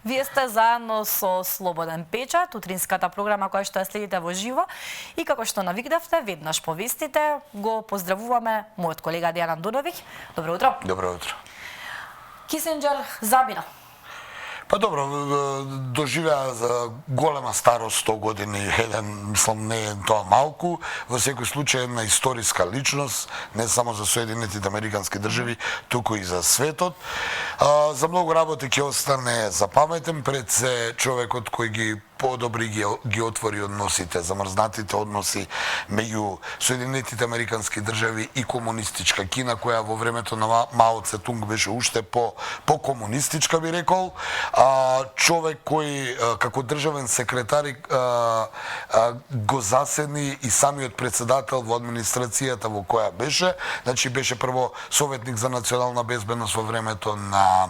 Вие сте заедно со Слободен печат, утринската програма која што ја следите во живо. И како што навикнавте, веднаш по вестите, го поздравуваме мојот колега Дејан Андоновиќ. Добро утро. Добро утро. Кисинџер забина. Па добро, доживеа за голема старост, 100 години, мислам, не е тоа малку, во секој случај една историска личност, не само за Соединетите Американски држави, туку и за светот. За многу работи ќе остане запаметен, пред се човекот кој ги подобри ги отвори односите, замрзнатите односи меѓу Соединетите Американски држави и комунистичка Кина, која во времето на Мао Цетунг беше уште по комунистичка, би рекол. Човек кој како државен секретар го заседни и самиот председател во администрацијата во која беше. Значи беше прво советник за национална безбедност во времето на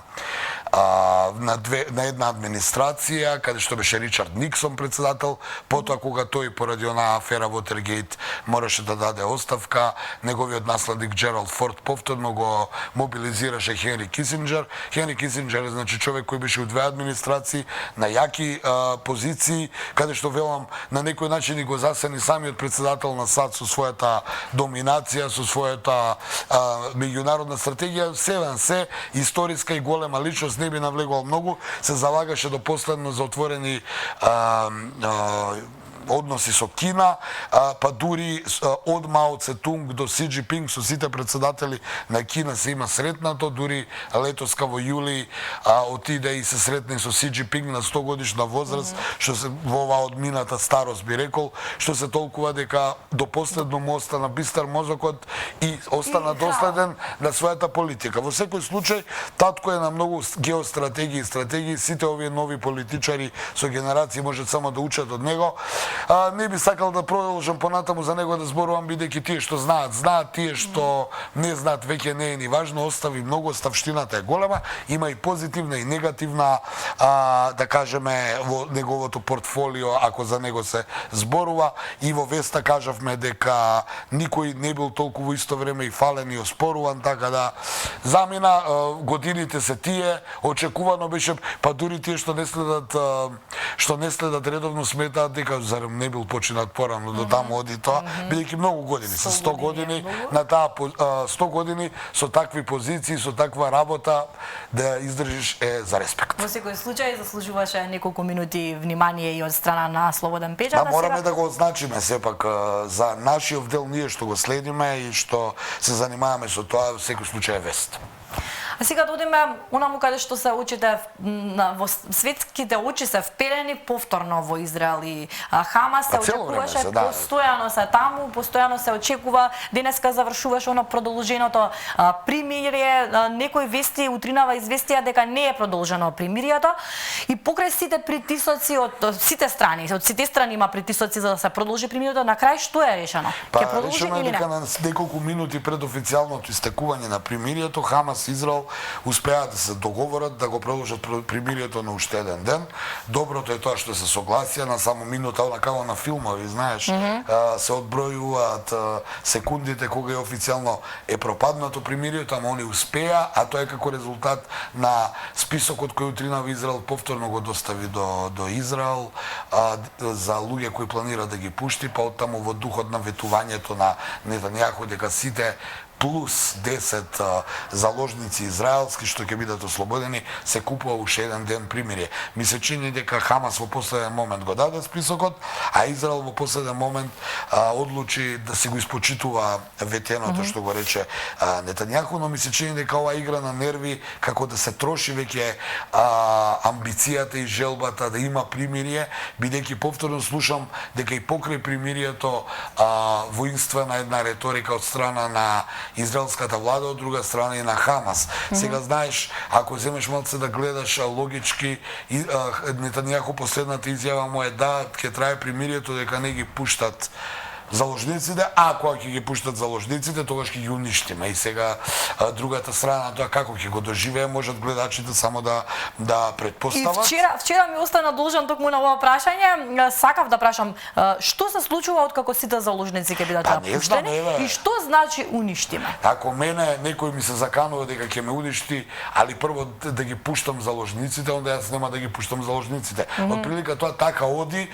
една администрација, каде што беше Ричард Никсон председател, потоа кога тој поради онаа афера Вотергейт мораше да даде оставка, неговиот наследник Джералд Форд повторно го мобилизираше Хенри Кисинџер. Хенри Кисинџер е значи човек кој беше у две администрации на јаки позиции, каде што велам на некој начин и го засени самиот председател на САД со својата доминација, со својата меѓународна стратегија, се историска и голема личност, не би навлегувал многу, се залагаше до последно за отворени односи со Кина, па дури од Мао Цетунг до Си Џинпинг со сите председатели на Кина се има сретнато, дури летоска во јули отиде и се сретне со Си Џинпинг на 100 годишна возраст, што се во оваа одмината старост би рекол, што се толкува дека до последно му остана бистар мозокот и остана доследен на својата политика. Во секој случај, татко е на многу геостратегии и стратегии, сите овие нови политичари со генерации можат само да учат од него. Не би сакал да продолжам понатаму за него да зборувам, бидејќи тие што знаат, тие што не знаат веќе не е ни важно, остави многу, оставштината е голема, има и позитивна и негативна, да кажеме, во неговото портфолио, ако за него се зборува. И во веста кажавме дека никој не бил толку во исто време и фален и оспоруван, така да замина, годините се тие, очекувано беше, па дури тие што не следат редовно сметаат дека зарем не бил починат порано до таму оди тоа, бидејќи многу години, со 100 години на таа 100 години со такви позиции, со таква работа да издржиш е за респект. Во секој случај заслужуваше неколку минути внимание и од страна на Слободен печат. Да, мораме да го означиме сепак за нашиот дел, ние што го следиме и што се занимаваме со тоа, во секој случај е вест. А сега да одиме онаму каде што се очите во светските очи се вперени повторно во Израел и Хамас се очекуваше, постојано се таму, постојано се очекува. Денеска завршуваше оно продолженото примирие, некои вести утринава известија дека не е продолжено примирието и покрај сите притисоци од сите страни има притисоци за да се продолжи примирието, на крај што е решено? Ќе продолжи или не? Дека на неколку минути пред официјалното истекување на примирието, Хамас и Израел успеаат да се договорат да го продолжат примирието на уште еден ден. Доброто е тоа што се согласија на само минута, како на филмови, знаеш, се одбројуваат секундите кога е официјално е пропаднато примирието, ама они успеа, а тоа е како резултат на списокот кој утринава Израел повторно го достави до Израел за луѓе кои планира да ги пушти, па оттаму во духот на ветувањето на Нетањаху дека сите плюс 10 заложници израелски што ќе бидат ослободени, се купува уште еден ден примирие. Ми се чини дека Хамас во последен момент го даде списокот, а Израел во последен момент одлучи да се го испочитува ветеното што го рече Нетањаху, но ми се чини дека ова игра на нерви, како да се троши веќе амбицијата и желбата да има примирие, бидејќи повторно слушам дека и покрај примирието воинствена една реторика од страна на израелската влада, од друга страна и на Хамас. Сега знаеш, ако земеш малце да гледаш логички, Нетањаху последната изјава му е да ќе трае примирието дека не ги пуштат заложниците, а кога ќе ги пуштат заложниците, тогаш ќе ги уништиме. И сега другата страна тоа како ќе го доживее, можат гледачите само да предпостават. И вчера ми остана должен токму на ова прашање, сакав да прашам, што се случува откако сите заложници ќе бидат пуштени и што значи уништиме? Ако мене некој ми се заканува дека ќе ме уништи, али прво да ги пуштам заложниците, онда јас нема да ги пуштам заложниците. Од прилика тоа така оди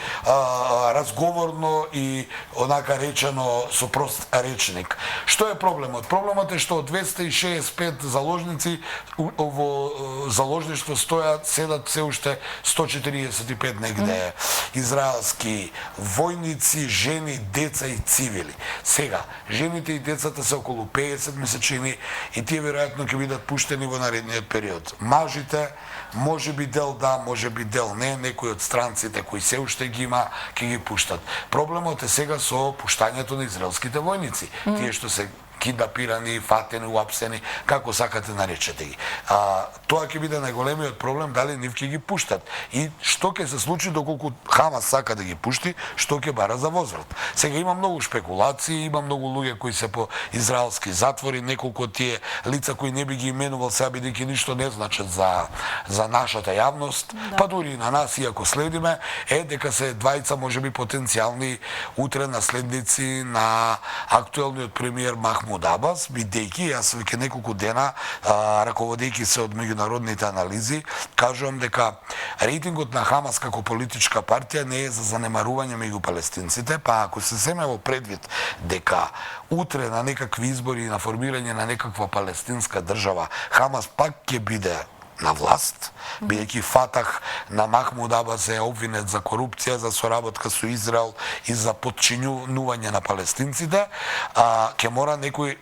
разговорно и онака речено со прост речник. Што е проблемот? Проблемот е што од 265 заложници во заложништво седат се уште 145 негде израелски војници, жени, деца и цивили. Сега, жените и децата се околу 50 месечини и тие веројатно ќе бидат пуштени во наредниот период. Мажите, може би дел да, може би дел не, некои од странците кои се уште ги има, ќе ги пуштат. Проблемот е сега со пуштањето на израелските војници. Тие што се киднапирани, фатени, уапсени, како сакате наречете ги. Тоа ќе биде најголемиот проблем, дали нив ќе ги пуштат. И што ќе се случи доколку Хамас сака да ги пушти, што ќе бара за возврат. Сега има многу шпекулации, има многу луѓе кои се по израелски затвори, неколку од тие лица кои не би ги именувал сега бидејќи ништо не значат за нашата јавност, па дури и на нас, иако следиме, е дека се двајца можеби потенцијални утре наследници на актуелниот премиер Махмуд Абас, бидејќи јас веќе неколку дена, раководејќи се од меѓународните анализи, кажувам дека рейтингот на Хамас како политичка партија не е за занемарување меѓу палестинците, па ако се земе во предвид дека утре на некакви избори на формирање на некаква палестинска држава, Хамас пак ќе биде на власт, бидејќи Фатах на Махмуд Абас е обвинет за корупција, за соработка со Израел и за подчинување на палестинците, ќе мора некој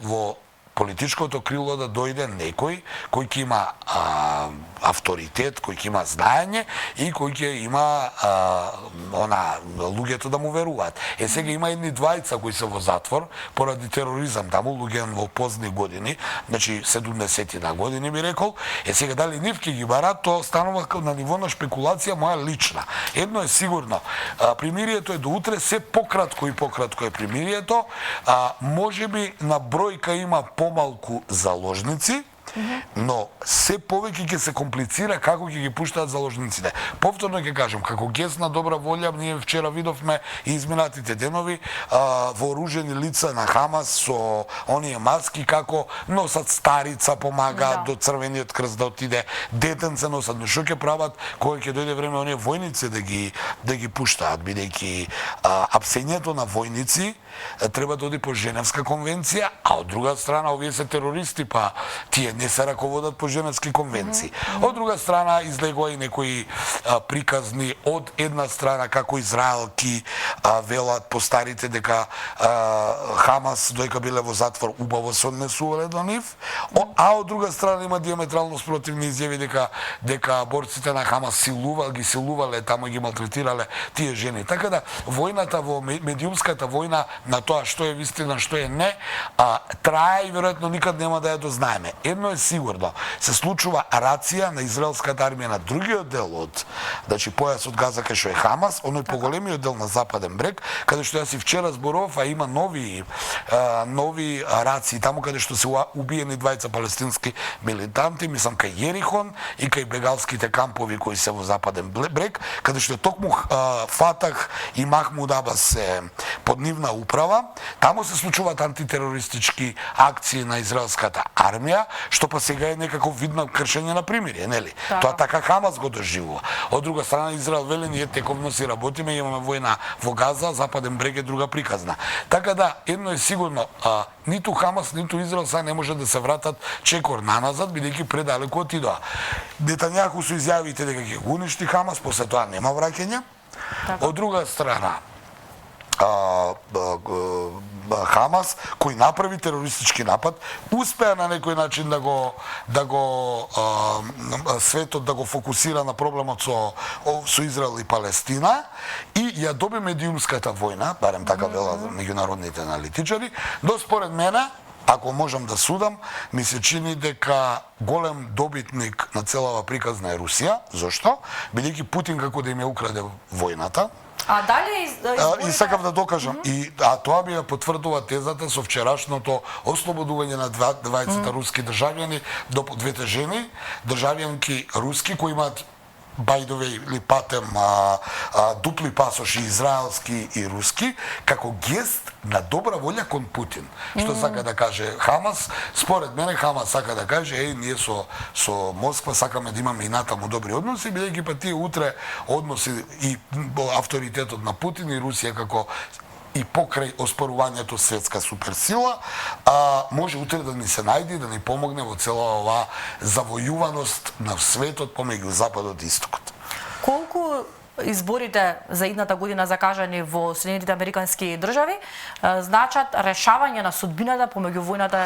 во политичкото крило да дојде некој кој ќе има авторитет, кој ќе има знаење и кој ќе има луѓето да му веруваат. Сега има едни двајца кои се во затвор поради тероризам, таму луѓе во позни години, значи 70-ти на години би рекол. Сега дали нив ќе ги барат, тоа станува на ниво на шпекулација моја лична. Едно е сигурно, примирието е до утре, се пократко и пократко е примирието, можеби на бројка има помалку заложници, но се повеќе ќе се комплицира како ќе ги пуштаат заложниците. Повторно ќе кажам, како гест на добра волја, ние вчера видовме и изминатите денови вооружени лица на Хамас со оние маски како носат старица, помагаат до Црвениот крст да отиде, детенце носат, но што ќе прават кога ќе дојде време оние војници да ги пуштаат, бидејќи апсењето на војници треба да оди по Женевска конвенција, а од друга страна овие се терористи, па тие не се раководат по Женевски конвенции. Од друга страна излегува и некои приказни од една страна како израелки велат по старите дека Хамас дојка биле во затвор убаво се однесувале до нив, а од друга страна има диаметрално спротивни изјави дека борците на Хамас ги силувале, таму ги малтретирале тие жени. Така да војната во медиумската војна на тоа што е вистина, што е не, трае и веројатно никад нема да ја дознаеме. Едно е сигурно, се случува рација на израелската армија на другиот дел од, значи појасот Газа кај што е Хамас, оној поголемиот дел на западен брег, каде што јас и вчера зборував, а има нови рации таму каде што се убиени двајца палестински милитанти, мислам кај Јерихон и кај бегалските кампови кои се во западен брег, каде што токму Фатах и Махмуд Абас се под нивна управа, таму се случуваат антитерористички акции на израелската армија, што па сега е некако видно кршење на примирие, нели? Тоа така Хамас го доживува. Од друга страна Израел вели ние тековно си работиме, имаме војна во Газа, западен брег е друга приказна. Така да едно е сигурно, ниту Хамас, ниту Израел сега не може да се вратат чекор наназад, бидејќи предалеку отидоа. Нетањаху со изјавите дека ќе го уништи Хамас, после тоа нема враќање. Од друга страна, Хамас, кој направи терористички напад, успеа на некој начин да го светот да го фокусира на проблемот со Израел и Палестина и ја доби медиумската војна, барем така велат меѓународните аналитичари, но според мене, ако можам да судам, ми се чини дека голем добитник на целава приказна е Русија. Зошто? Бидејќи Путин како да им ја украде војната, А дали И сакав да докажам, тоа ми ја потврдува тезата со вчерашното ослободување на двајцата руски државјани до двете жени, државјанки руски кои имаат бајдове или патем дупли пасоши, израелски и руски, како гест на добра волја кон Путин. Што сака да каже Хамас? Според мене Хамас сака да каже, ние со Москва сакаме да имаме и натаму добри односи, бидејќи па тие утре односи и авторитетот на Путин и Русија како и покрај оспорувањето светска суперсила, може утре да ни се најде и да ни помогне во цела оваа завојуваност на светот помеѓу Западот и Истокот. Колку изборите за идната година закажани во Соединетите Американски држави значат решавање на судбината помеѓу војната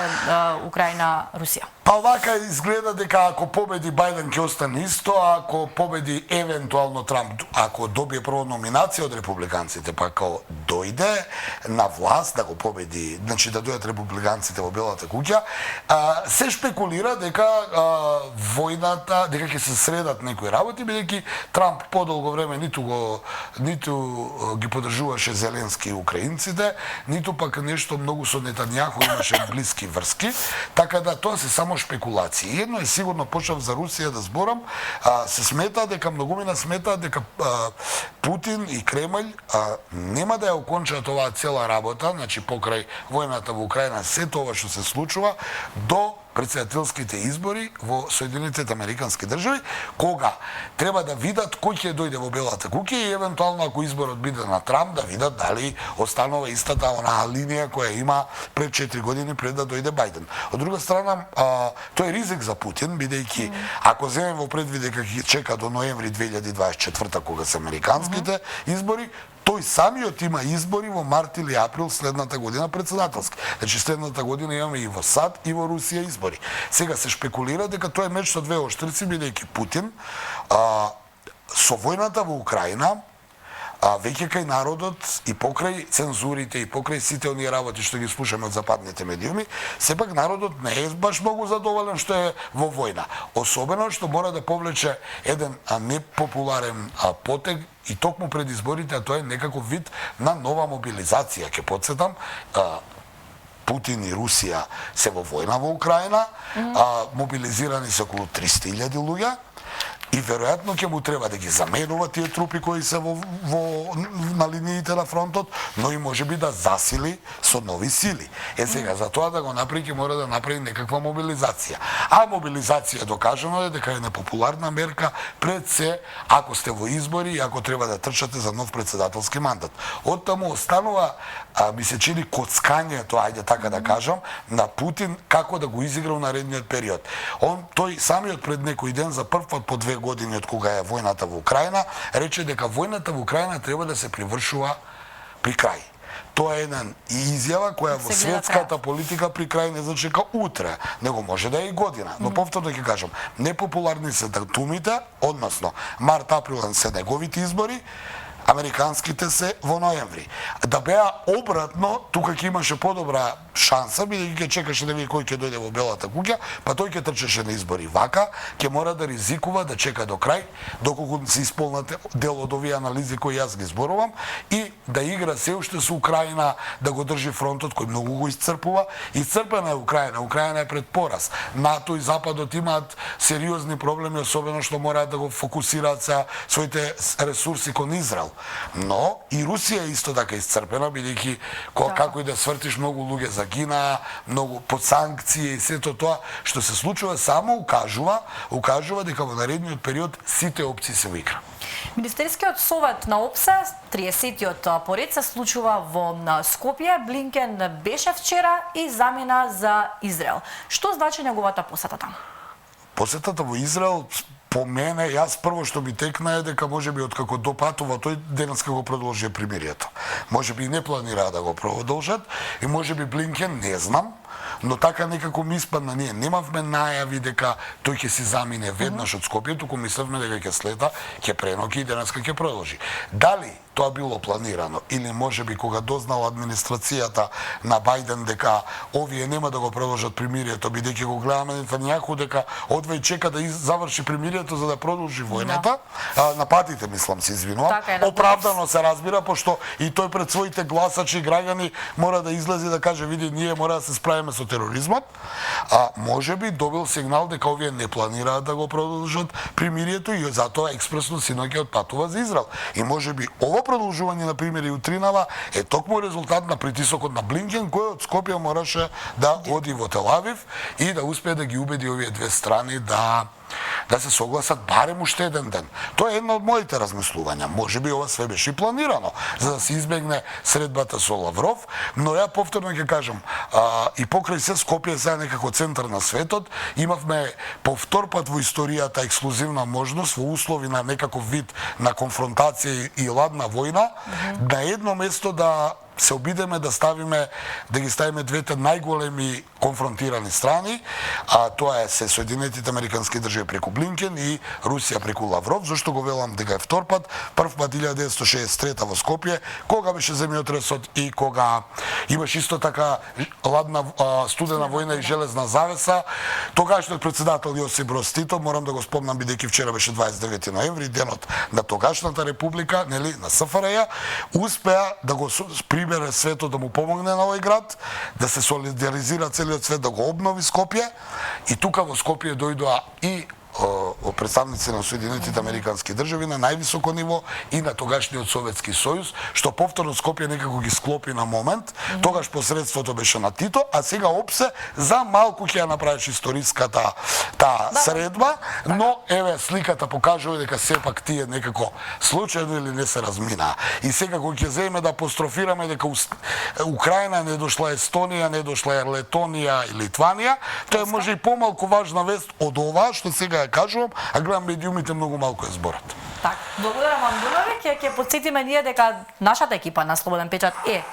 Украина-Русија? Па вака изгледа дека ако победи Бајден ќе остане исто, а ако победи евентуално Трамп, ако добие прво номинација од републиканците, па ако дојде на власт да го победи, значи да дојдат републиканците во Белата куќа, се шпекулира дека војната, дека ќе се средат некои работи, бидејќи Трамп подолго време ниту ги поддржуваше Зеленски и украинците, ниту пак нешто многу со Нетањаху имаше блиски врски, така да тоа се само шпекулации. Едно е сигурно, почнав за Русија да зборам, се смета дека многумина сметаат дека Путин и Кремљ нема да ја окончаат оваа цела работа, значи покрај војната во Украина, сето ова што се случува до председателските избори во Соединетите Американски држави, кога треба да видат кој ќе дојде во Белата куќа и евентуално ако изборот биде на Трамп да видат дали останува истата онаа линија која има пред 4 години пред да дојде Бајден. Од друга страна, тоа е ризик за Путин, бидејќи ако земем во предвид дека ќе чека до ноември 2024 кога се американските избори, тој самиот има избори во март или април следната година председателски. Значи следната година имаме и во САД и во Русија избори. Сега се шпекулира дека тоа е меч со двеоштрици, бидејќи Путин со војната во Украина веќе кај народот и покрај цензурите и покрај сите оние работи што ги слушаме од западните медиуми, сепак народот не е баш многу задоволен што е во војна. Особено што мора да повлече еден непопуларен потег и токму пред изборите, а тоа е некаков вид на нова мобилизација. Ќе потсетам, Путин и Русија се во војна во Украина, мобилизирани се околу 300.000 луѓе, и веројатно ќе му треба да ги заменува тие трупи кои се на линиите на фронтот, но и можеби да засили со нови сили. Сега, за тоа да го направи, ќе мора да направи некаква мобилизација. А мобилизација докажано е дека е непопуларна мерка пред се, ако сте во избори и ако треба да трчате за нов председателски мандат. Оттаму останува, ми се чини коцкањето, ајде така да кажам, на Путин како да го изигра во наредниот период. Тој самиот пред некој ден за прв пат по 2 години од кога е војната во Украина, рече дека војната во Украина треба да се привршува при крај. Тоа е една изјава која во светската политика при крај не значи дека утре, него може да е и година. Но повторно ќе кажам, непопуларни се датумите, односно март-април се неговите избори, американските се во ноември. Да беа обратно, тука ќе имаше подобра шанса, бидејќи ќе чекаше да види кој ќе дојде во Белата куќа, па тој ќе трчеше на избори. Вака ќе мора да ризикува да чека до крај, доколку се исполнат дел од овие анализи кои јас ги зборувам, и да игра се уште со Украина, да го држи фронтот кој многу го исцрпува. Исцрпена е Украина, Украина е пред пораз. НАТО и Западот имаат сериозни проблеми, особено што мораат да го фокусираат се своите ресурси кон Израел. Но и Русија е исто така исцрпена, бидејќи како и да свртиш, многу луѓе загинаа, многу под санкции и сето тоа што се случува само укажува дека во наредниот период сите опции се во игра. Министерскиот совет на ОПСЕ, 30-тиот поред се случува во Скопје. Блинкен беше вчера и замина за Израел. Што значи неговата посета таму? Посетата во Израел, по мене, јас прво што ми текна е дека можеби откако допатува тој, денеска го продолжи примирието. Можеби и не планираа да го продолжат и можеби Блинкен, не знам, но така некако ми испадна, ние немавме најави дека тој ќе си замине веднаш од Скопје, туку мислевме дека ќе слета, ќе преноки и денеска ќе продолжи. Дали тоа било планирано. Или можеби кога дознала администрацијата на Бајден дека овие нема да го продолжат примирието, бидејќи го гледаме Нетањаху дека одва и чека да заврши примирието за да продолжи војната, нападите, мислам, се извинувам. Оправдано се разбира, пошто и тој пред своите гласачи и граѓани мора да излезе да каже, види, ние мора да се справиме со тероризмот, можеби добил сигнал дека овие не планираат да го продолжат примирието и затоа експресно синоќа отпатува за Израел. И можеби ово продолжување на примири утринава е токму резултат на притисокот на Блинкен, кој од Скопје мораше да оди во Тел Авив и да успее да ги убеди овие две страни да се согласат барем уште еден ден. Тоа е една од моите размислувања. Можеби ова све беше планирано за да се избегне средбата со Лавров, но ја повторно ќе кажам, и покрај се Скопје сега некако центар на светот, имавме по втор пат во историјата ексклузивна можност во услови на некаков вид на конфронтација и ладна војна, на едно место да се обидеме да ги ставиме двете најголеми конфронтирани страни, а тоа е се Соединетите Американски држави преку Блинкен и Русија преку Лавров. Зашто го велам дека е втор пат? Прв пат 1963 во Скопје, кога беше земјотресот и кога имаше исто така ладна студена војна и железна завеса. Тогашниот председател Јосип Броз Тито, морам да го спомнам бидејќи вчера беше 29 ноември, денот на тогашната република, нели, на СФРЈ, успеа да го прибере светот да му помогне на овој град, да се солидаризира целиот свет, да го обнови Скопје. И тука во Скопје дојдоа и представници на Соединетите Американски држави на највисоко ниво и на тогашниот Советски сојуз, што повторно Скопје некако ги склопи на момент. Тогаш посредството беше на Тито, а сега ОПСЕ за малку ќе ја направиш историската таа средба, но еве сликата покажува дека сепак тие некако случајно или не се разминаа. И сега кога ќе земеме да апострофираме дека Украина не дошла Естонија, не дошла Летонија и Литванија, тоа е може и помалку важна вест од ова што сега кажувам, а гледам медиумите многу малку ја зборат. Так, благодарам вам, Дуновик. Ќе потсетиме ние дека нашата екипа на Слободен печат е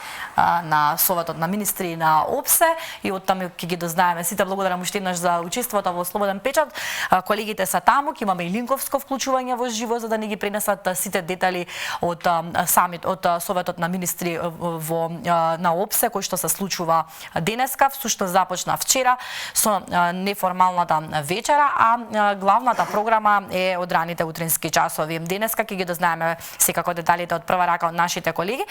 на Советот на министри на ОПСЕ и оттаму ќе ги дознаеме сите. Благодарам уште еднаш за учеството во Слободен печат. Колегите са таму, ќе имаме и линковско вклучување во живо за да ни ги пренесат сите детали од од Советот на министри на ОПСЕ кој што се случува денеска. Всушност започна вчера со неформалната вечера, а главната програма е од раните утрински часови. Денеска ќе ги дознаеме секако деталите од прва рака од нашите колеги.